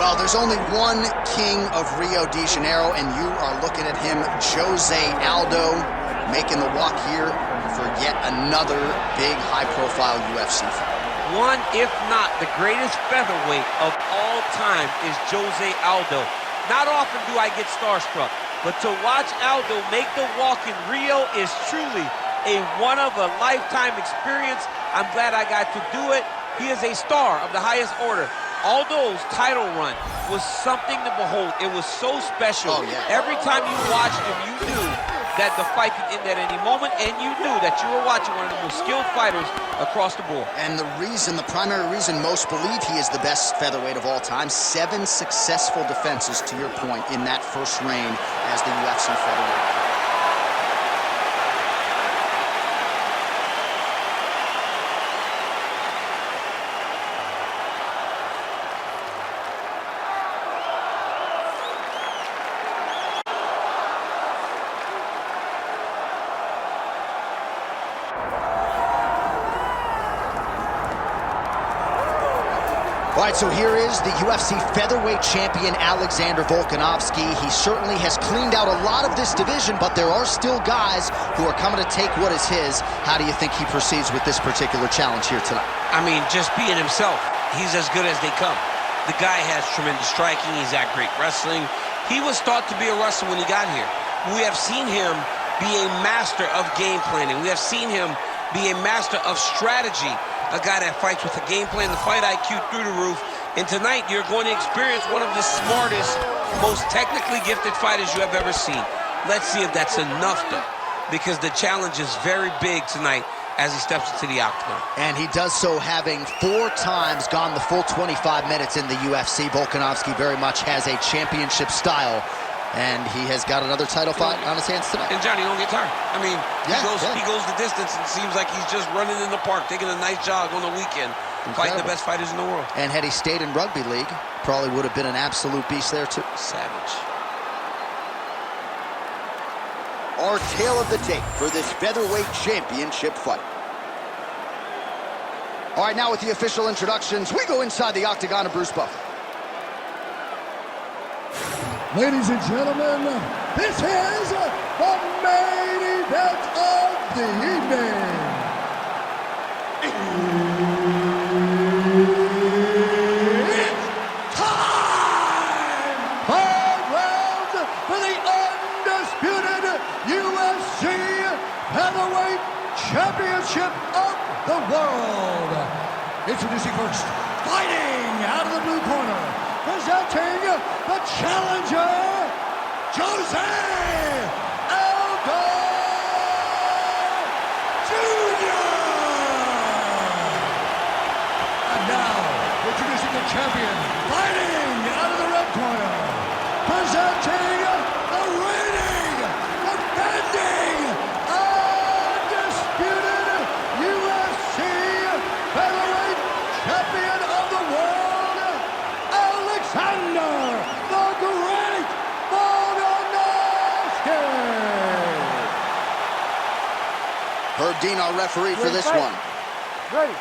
Well, there's only one king of Rio de Janeiro, and you are looking at him, Jose Aldo, making the walk here for yet another big, high-profile UFC fight. One, if not the greatest featherweight of all time, is Jose Aldo. Not often do I get starstruck, but to watch Aldo make the walk in Rio is truly a one-of-a-lifetime experience. I'm glad I got to do it. He is a star of the highest order. Aldo's title run was something to behold. It was so special. Oh, yeah. Every time you watched him, you knew that the fight could end at any moment, and you knew that you were watching one of the most skilled fighters across the board. And the primary reason most believe he is the best featherweight of all time, 7 successful defenses, to your point, in that first reign as the UFC featherweight. All right, so here is the UFC featherweight champion, Alexander Volkanovski. He certainly has cleaned out a lot of this division, but there are still guys who are coming to take what is his. How do you think he proceeds with this particular challenge here tonight? I mean, just being himself. He's as good as they come. The guy has tremendous striking. He's got great wrestling. He was thought to be a wrestler when he got here. We have seen him be a master of game planning. We have seen him be a master of strategy. A guy that fights with a game plan, the fight IQ through the roof. And tonight, you're going to experience one of the smartest, most technically gifted fighters you have ever seen. Let's see if that's enough, though, because the challenge is very big tonight as he steps into the octagon. And he does so having 4 times gone the full 25 minutes in the UFC. Volkanovski very much has a championship style, and he has got another title fight on his hands tonight. And Johnny, don't get tired. I mean, he goes the distance, and it seems like he's just running in the park, taking a nice jog on the weekend, fighting the best fighters in the world. And had he stayed in rugby league, probably would have been an absolute beast there too. Savage. Our tale of the tape for this featherweight championship fight. All right, now with the official introductions, we go inside the octagon of Bruce Buffer. Ladies and gentlemen, this is the main event of the evening. It's time! 5 rounds for the undisputed UFC Featherweight Championship of the world. Introducing first, fighting out of the blue corner, presenting the challenger, Jose Aldo Jr. And now, introducing the champion, fighting out of the red corner, presenting the reigning, defending, undisputed UFC featherweight champion of the world, Alexander the Great Volkanovski. Herb Dean, our referee for this one. Ready.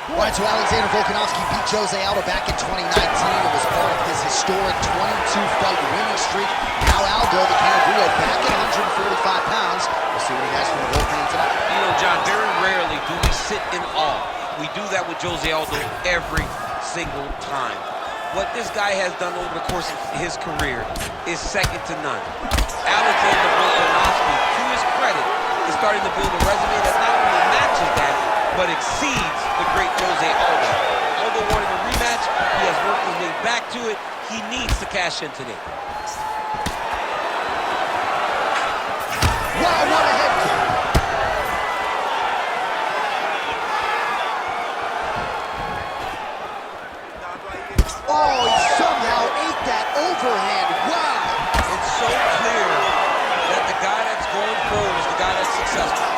All right, so Alexander Volkanovski beat Jose Aldo back in 2019. It was part of his historic 22-fight winning streak. Now Aldo, the King of Rio, back at 145 pounds. We'll see what he has from the Volkan tonight. You know, John, very rarely do we sit in awe. We do that with Jose Aldo every single time. What this guy has done over the course of his career is second to none. Alexander Volkanovski, to his credit, is starting to build a resume that not only matches that, but exceeds the great Jose Aldo. Aldo wanted a rematch. He has worked his way back to it. He needs to cash in today. Wow, what a head kick. Oh, he somehow ate that overhand. Wow. It's so clear that the guy that's going forward is the guy that's successful.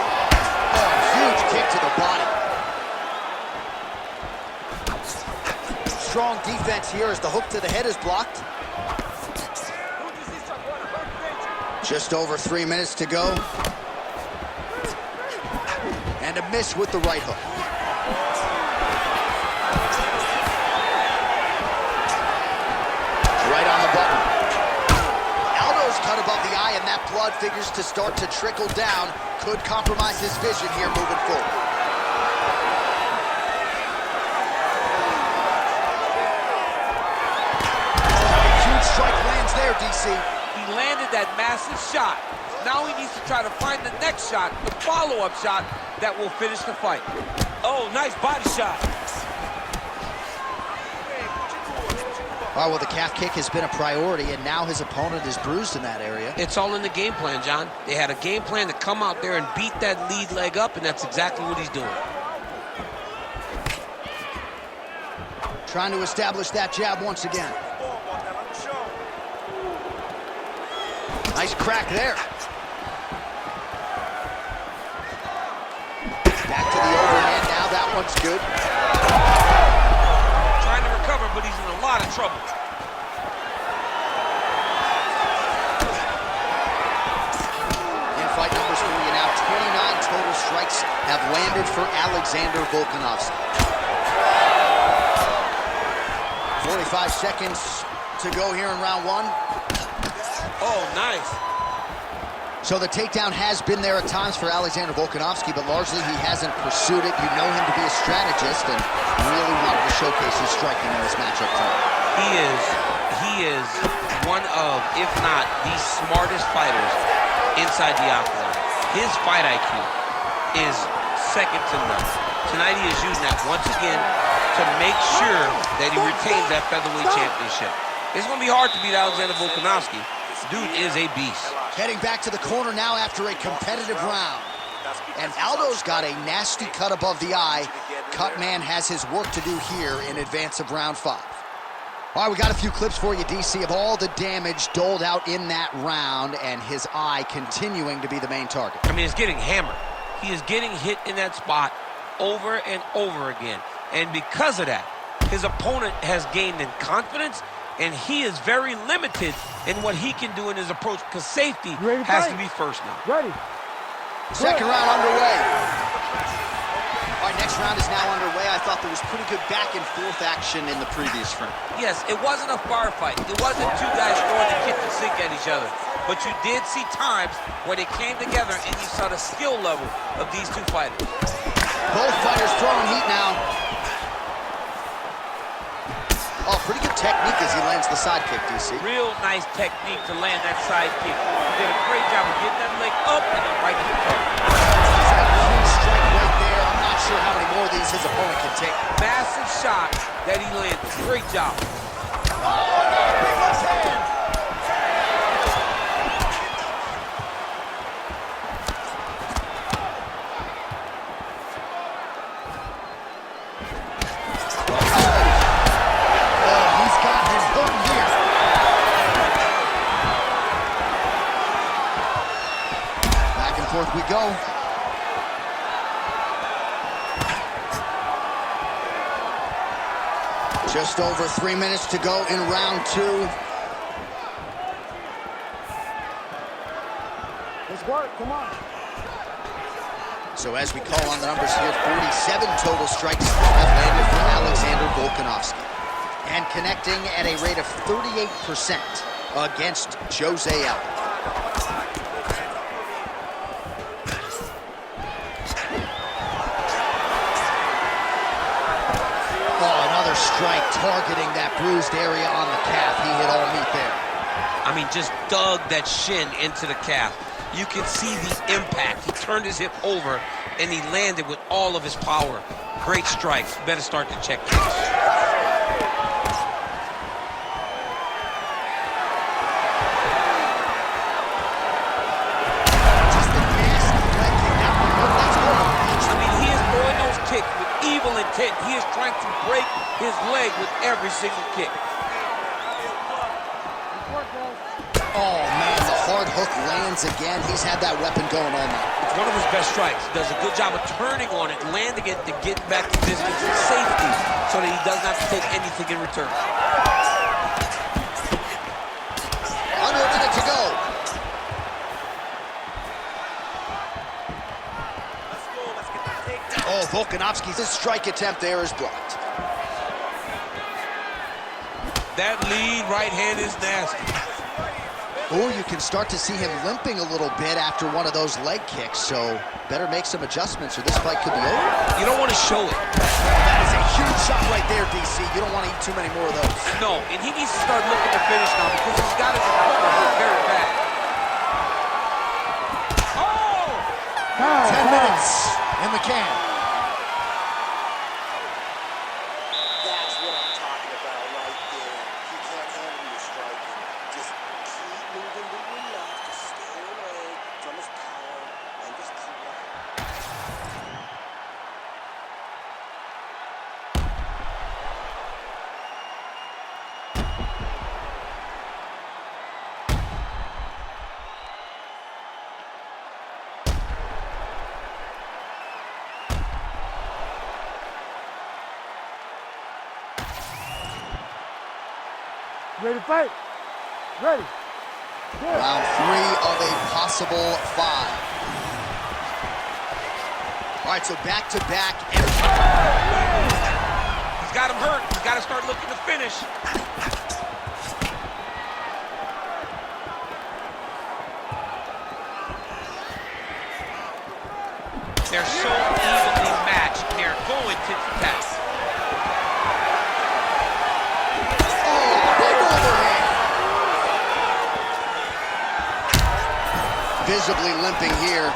Oh, huge kick to the body. Strong defense here as the hook to the head is blocked. Just over 3 minutes to go. And a miss with the right hook. eye, and that blood figures to start to trickle down. Could compromise his vision here moving forward. Huge strike lands there, DC. He landed that massive shot. Now he needs to try to find the next shot, the follow-up shot that will finish the fight. Oh, nice body shot. All right, well, the calf kick has been a priority, and now his opponent is bruised in that area. It's all in the game plan, John. They had a game plan to come out there and beat that lead leg up, and that's exactly what he's doing. Trying to establish that jab once again. Nice crack there. Back to the overhand now. That one's good. Trying to recover, but he's in a lot of trouble. In-fight numbers for you now. 29 total strikes have landed for Alexander Volkanovski. 45 seconds to go here in round one. Oh, nice. So the takedown has been there at times for Alexander Volkanovski, but largely he hasn't pursued it. You know him to be a strategist and really wanted to showcase his striking in this matchup tonight. He is one of, if not the smartest fighters inside the octagon. His fight IQ is second to none. Tonight he is using that once again to make sure that he retains that featherweight championship. It's going to be hard to beat Alexander Volkanovski. Dude is a beast. Heading back to the corner now after a competitive round. And Aldo's got a nasty cut above the eye. Cutman has his work to do here in advance of round 5. All right, we got a few clips for you, DC, of all the damage doled out in that round, and his eye continuing to be the main target. I mean, it's getting hammered. He is getting hit in that spot over and over again. And because of that, his opponent has gained in confidence, and he is very limited in what he can do in his approach, because safety has to be first now. Ready. Second round underway. All right, next round is now underway. I thought there was pretty good back and forth action in the previous frame. Yes, it wasn't a bar fight. It wasn't two guys throwing the kitchen sink at each other. But you did see times where they came together and you saw the skill level of these two fighters. Both fighters throwing heat now. Oh, pretty good technique as he lands the side kick, DC. Real nice technique to land that side kick. He did a great job of getting that leg up and then right to the target. He's got a huge strike right there. I'm not sure how many more of these his opponent can take. Massive shot that he landed. Great job. Forth we go. Just over 3 minutes to go in round 2. Let's work, come on. So as we call on the numbers here, 47 total strikes have landed for Alexander Volkanovski. And connecting at a rate of 38% against Jose Aldo. Strike targeting that bruised area on the calf. He hit all meat there. I mean, just dug that shin into the calf. You can see the impact. He turned his hip over, and he landed with all of his power. Great strikes. Better start to check this. Just a nasty leg kick. That one looked like it's going to punch. I mean, he is throwing those kicks with evil intent. He is trying to break his leg with every single kick. Oh, man, the hard hook lands again. He's had that weapon going all night. It's one of his best strikes. He does a good job of turning on it, landing it to get back to distance and safety so that he doesn't have to take anything in return. Under a minute to go. Oh, Volkanovski's strike attempt there is blocked. That lead right hand is nasty. Oh, you can start to see him limping a little bit after one of those leg kicks, so better make some adjustments or this fight could be over. You don't want to show it. That is a huge shot right there, DC. You don't want to eat too many more of those. No, and he needs to start looking to finish now because he's got his opponent hurt very bad. Oh! 10 minutes in the can. That's what I'm talking about right there. He can't handle your striking. Just keep moving to your left. Just stay away from his power and just keep running. Ready to fight? Ready. Good. Round 3 of a possible 5. All right, so back-to-back. He's got him hurt. He's got to start looking to finish. They're so evenly matched. They're going tit-for-tat. Visibly limping here.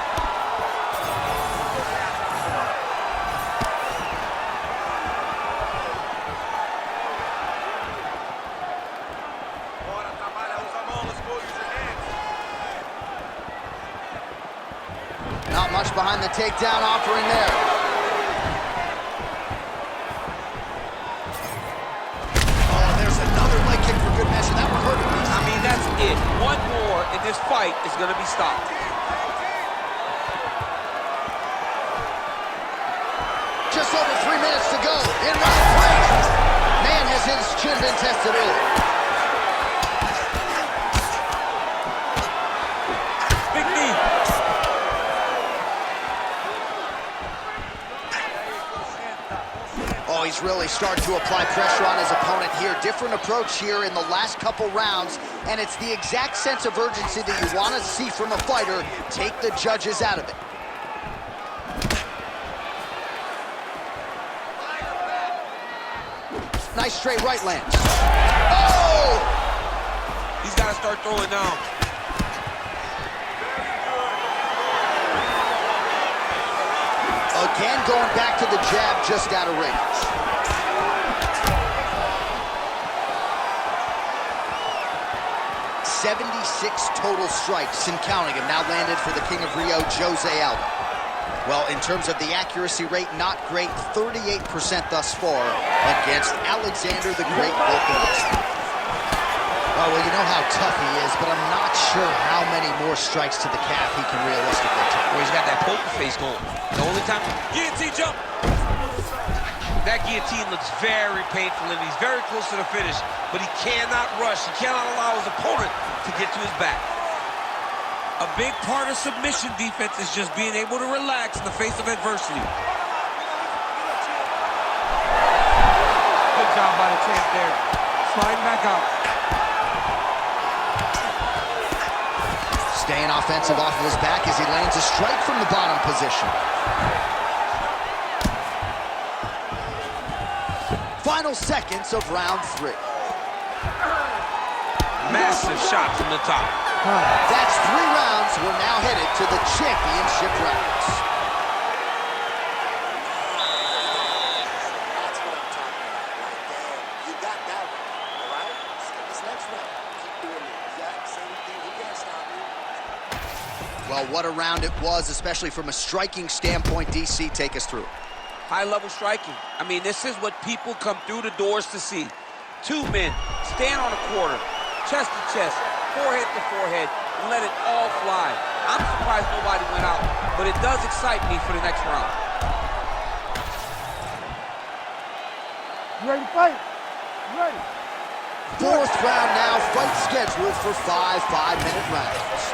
Not much behind the takedown offering there. Oh, there's another leg kick for good measure. That one hurt him. I mean, that's it. One more, and this fight is going to be stopped. Just over 3 minutes to go in round 3. Man, has his chin been tested early. Big knee. Oh, he's really starting to apply pressure on his opponent here. Different approach here in the last couple rounds, and it's the exact sense of urgency that you want to see from a fighter. Take the judges out of it. Nice straight right lands. Oh! He's got to start throwing down. Again, going back to the jab, just out of range. .76 total strikes and counting have now landed for the King of Rio, Jose Aldo. Well, in terms of the accuracy rate, not great, 38% thus far against Alexander the Great Volkanovski. Oh, well, you know how tough he is, but I'm not sure how many more strikes to the calf he can realistically take. Well, he's got that poker face going. The only time... Guillotine jump! That guillotine looks very painful, and he's very close to the finish, but he cannot rush. He cannot allow his opponent to get to his back. A big part of submission defense is just being able to relax in the face of adversity. Good job by the champ there. Sliding back out. Staying offensive off of his back as he lands a strike from the bottom position. Final seconds of round 3. Massive shot from the top. That's 3 rounds. We're now headed to the championship rounds. That's what I'm talking about right there. You got that one, all right? This next round, keep doing the exact same thing. He can't stop you. Well, what a round it was, especially from a striking standpoint. DC, take us through. High-level striking. I mean, this is what people come through the doors to see. 2 men stand on a quarter, chest to chest, forehead to forehead, and let it all fly. I'm surprised nobody went out, but it does excite me for the next round. You ready to fight? You ready? 4th round now, fight scheduled for 5 5-minute rounds.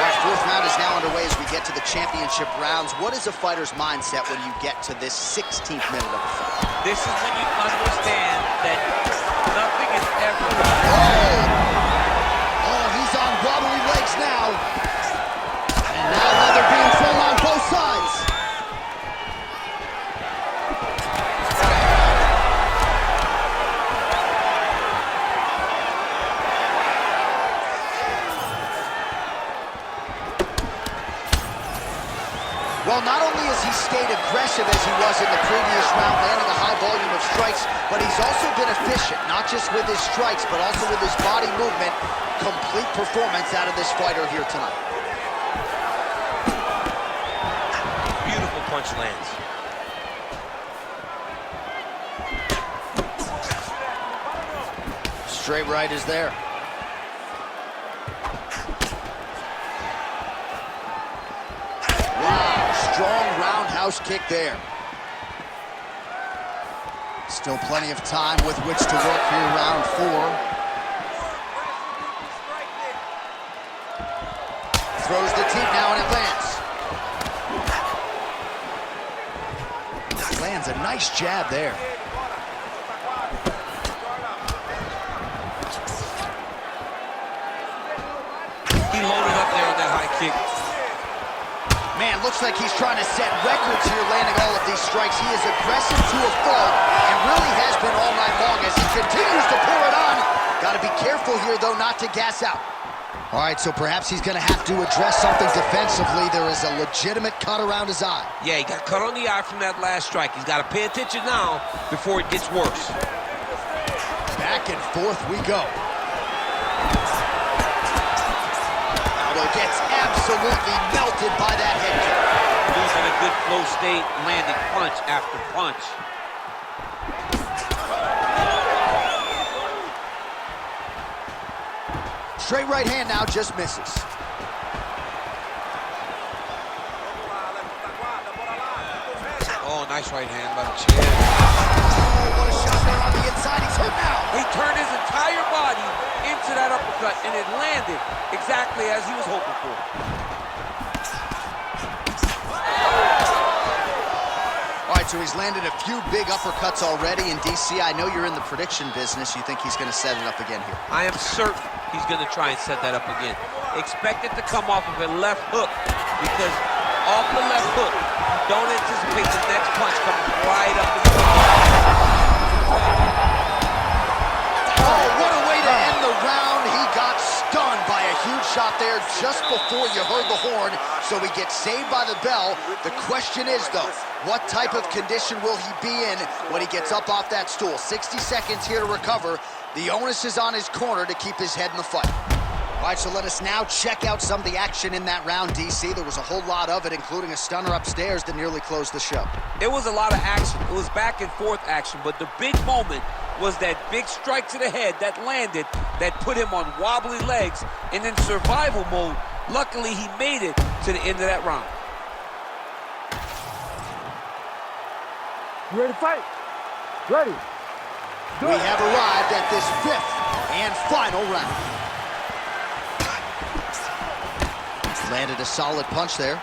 All right, 4th round is now underway as we get to the championship rounds. What is a fighter's mindset when you get to this 16th minute of the fight? This is when you understand that nothing is ever... Oh, Well, not only has he stayed aggressive as he was in the previous round, landing a high volume of strikes, but he's also been efficient, not just with his strikes, but also with his body movement. Complete performance out of this fighter here tonight. Beautiful punch lands. Straight right is there. Wow, strong roundhouse kick there. Still plenty of time with which to work here, round 4. Throws the teep now and it lands. Lands a nice jab there. He loaded up there on that high kick. Man, looks like he's trying to set records here, landing all of these strikes. He is aggressive to a fault and really has been all night long as he continues to pour it on. Got to be careful here, though, not to gas out. All right, so perhaps he's going to have to address something defensively. There is a legitimate cut around his eye. Yeah, he got cut on the eye from that last strike. He's got to pay attention now before it gets worse. Back and forth we go. Aldo gets absolutely melted by that head kick. Losing a good flow state, landing punch after punch. Straight right hand now just misses. Oh, nice right hand by the chin. Oh, what a shot there on the inside. He's hurt now. He turned his entire body into that uppercut, and it landed exactly as he was hoping for. All right, so he's landed a few big uppercuts already. In DC, I know you're in the prediction business. You think he's going to set it up again here? I am certain he's going to try and set that up again. Expect it to come off of a left hook, because off the left hook, don't anticipate the next punch coming right up the middle. Oh, what a way to end the round. He got stunned by a huge shot there just before you heard the horn, so he gets saved by the bell. The question is, though, what type of condition will he be in when he gets up off that stool? 60 seconds here to recover. The onus is on his corner to keep his head in the fight. All right, so let us now check out some of the action in that round, DC. There was a whole lot of it, including a stunner upstairs that nearly closed the show. It was a lot of action. It was back and forth action, but the big moment was that big strike to the head that landed, that put him on wobbly legs and in survival mode. Luckily, he made it to the end of that round. You ready to fight? Ready. We have arrived at this 5th and final round. Landed a solid punch there.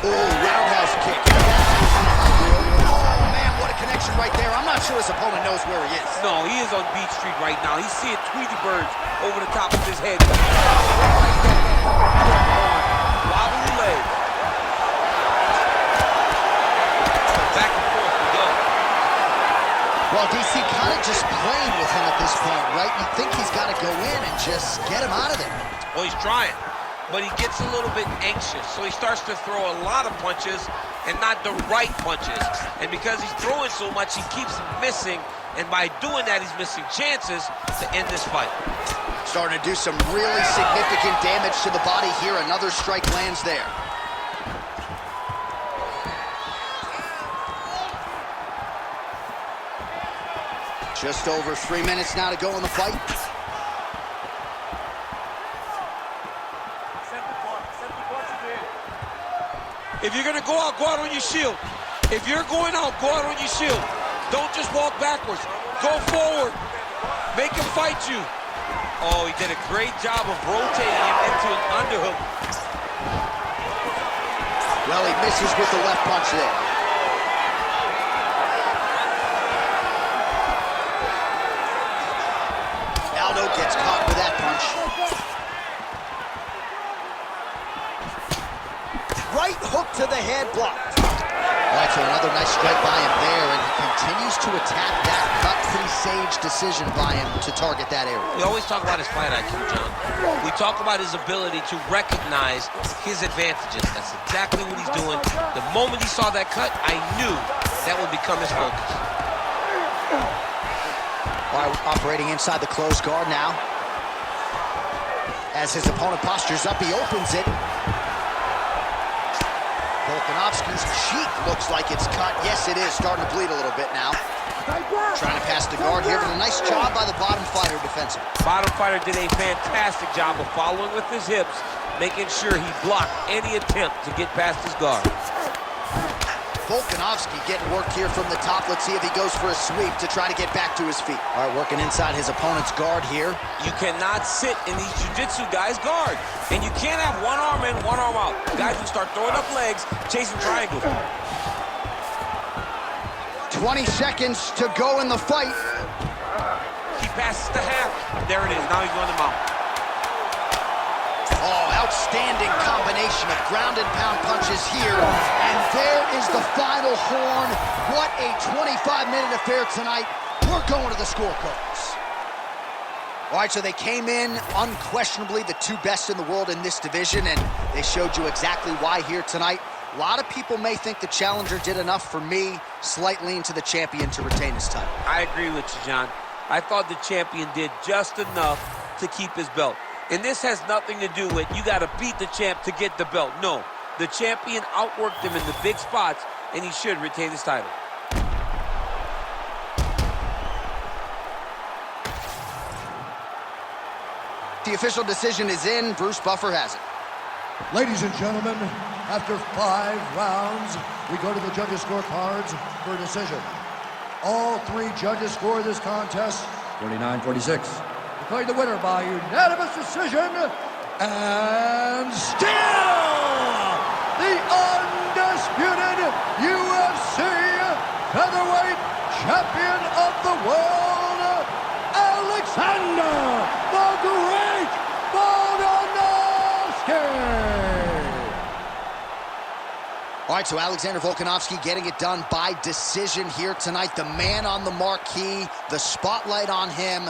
Oh, roundhouse kick. Oh, man, what a connection right there. I'm not sure his opponent knows where he is. No, he is on Beach Street right now. He's seeing Tweety birds over the top of his head. Wobbly legs. Back and forth we go. Well, DC kind of just playing with him at this point, right? You think he's got to go in and just get him out of there. Well, he's trying, but he gets a little bit anxious, so he starts to throw a lot of punches and not the right punches. And because he's throwing so much, he keeps missing, and by doing that, he's missing chances to end this fight. Starting to do some really significant damage to the body here. Another strike lands there. Just over 3 minutes now to go in the fight. If you're going to go out on your shield. If you're going out, go out on your shield. Don't just walk backwards. Go forward. Make him fight you. Oh, he did a great job of rotating him into an underhook. Well, he misses with the left punch there. Aldo gets caught with that punch. Right hook to the head, blocked. All right, so another nice strike by him there, and he continues to attack that cut. Pretty sage decision by him to target that area. We always talk about his fight IQ, John. We talk about his ability to recognize his advantages. That's exactly what he's doing. The moment he saw that cut, I knew that would become his focus. All right, operating inside the closed guard now. As his opponent postures up, he opens it. Volkanovski's cheek looks like it's cut. Yes, it is. Starting to bleed a little bit now. Trying to pass the guard here, but a nice job by the bottom fighter defensively. Bottom fighter did a fantastic job of following with his hips, making sure he blocked any attempt to get past his guard. Volkanovski getting work here from the top. Let's see if he goes for a sweep to try to get back to his feet. All right, working inside his opponent's guard here. You cannot sit in these jiu-jitsu guys' guard. And you can't have one arm in, one arm out. Guys who start throwing up legs, chasing triangles. 20 seconds to go in the fight. He passes the half. There it is. Now he's going to mount. Oh, outstanding combination of ground and pound punches here. And there is the final horn. What a 25-minute affair tonight. We're going to the scorecards. All right, so they came in unquestionably the two best in the world in this division, and they showed you exactly why here tonight. A lot of people may think the challenger did enough. For me, slight lean to the champion to retain his title. I agree with you, John. I thought the champion did just enough to keep his belt. And this has nothing to do with you got to beat the champ to get the belt. No, the champion outworked him in the big spots, and he should retain his title. The official decision is in. Bruce Buffer has it. Ladies and gentlemen, after 5 rounds, we go to the judges' scorecards for a decision. All 3 judges score this contest 49-46. Declaring the winner by unanimous decision, and still the undisputed UFC featherweight champion of the world, Alexander the Great Volkanovski. All right, so Alexander Volkanovski getting it done by decision here tonight. The man on the marquee, the spotlight on him.